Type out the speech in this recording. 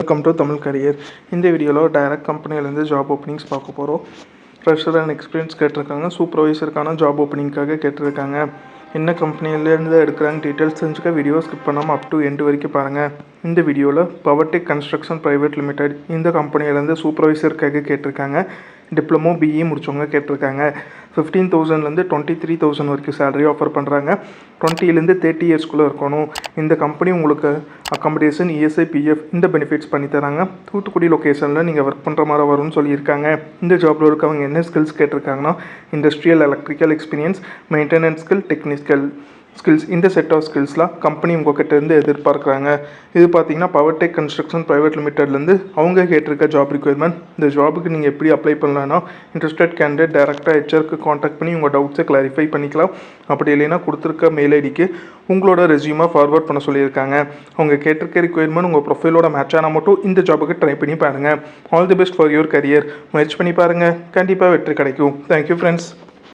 Welcome to Tamil career. இந்த வீடியோவில் direct கம்பெனிலேருந்து ஜாப் ஓப்பனிங்ஸ் பார்க்க போகிறோம். ஃப்ரெஷர் அண்ட் எக்ஸ்பீரியன்ஸ் கேட்டிருக்காங்க. சூப்பர்வைசருக்கான ஜாப் ஓப்பனிங்காக கேட்டிருக்காங்க. என்ன கம்பெனிலேருந்து எடுக்கிறாங்க டீட்டெயில்ஸ் தெரிஞ்சுக்க வீடியோ ஸ்கிப் பண்ணாமல் அப் டு எண்டு வரைக்கும் பாருங்கள். இந்த வீடியோவில் பவர்டெக் கன்ஸ்ட்ரக்ஷன் பிரைவேட் லிமிடெட் இந்த கம்பெனிலேருந்து சூப்பர்வைசருக்காக கேட்டிருக்காங்க. டிப்ளமோ பிஇ முடிச்சவங்க கேட்டிருக்காங்க. 15,000லேருந்து 23,000 வரைக்கும் சேலரி ஆஃபர் பண்ணுறாங்க. 20லேருந்து 30 இயர்ஸ்குள்ளே இருக்கணும். இந்த கம்பெனி உங்களுக்கு அக்காமடேஷன், இஎஸ்ஐ, பிஎஃப் இந்த பெனிஃபிட்ஸ் பண்ணி தராங்க. தூத்துக்குடி லொக்கேஷனில் நீங்கள் ஒர்க் பண்ணுற மாதிரி வரும்னு சொல்லியிருக்காங்க. இந்த ஜாபில் இருக்கவங்க என்ன ஸ்கில்ஸ் கேட்டிருக்காங்கன்னா industrial electrical experience, maintenance skill, technical skills, இந்த செட் ஆஃப் ஸ்கில்ஸ்லாம் கம்பெனி உங்கள்கிட்ட இருந்து எதிர்பார்க்குறாங்க. இது பார்த்தீங்கன்னா பவர்டெக் கன்ஸ்ட்ரக்ஷன் பிரைவேட் லிமிடெட்லேருந்து அவங்க கேட்டிருக்க ஜாப் ரிக்வயர்மெண்ட். இந்த ஜாபுக்கு நீங்கள் எப்படி அப்ளை பண்ணலான்னா இன்ட்ரெஸ்டட் கேண்டிடேட் டேரெக்டாக ஹெச்ஆருக்கு காண்டாக்ட் பண்ணி உங்கள் டவுட்ஸை கிளாரிஃபை பண்ணிக்கலாம். அப்படி இல்லைன்னா கொடுத்துருக்க மெயில் ஐடிக்கு உங்களோட ரெஸ்யூமாக ஃபார்வர்ட் பண்ண சொல்லியிருக்காங்க. அவங்க கேட்டிருக்க ரிக்வயர்மெண்ட் உங்கள் ப்ரொஃபைலோட மேட்ச் ஆனால் மட்டும் இந்த ஜாபுக்கு ட்ரை பண்ணி பாருங்கள். All the best for your career. முயற்சி பண்ணி பாருங்கள், கண்டிப்பாக வெற்றி கிடைக்கும். Thank you friends.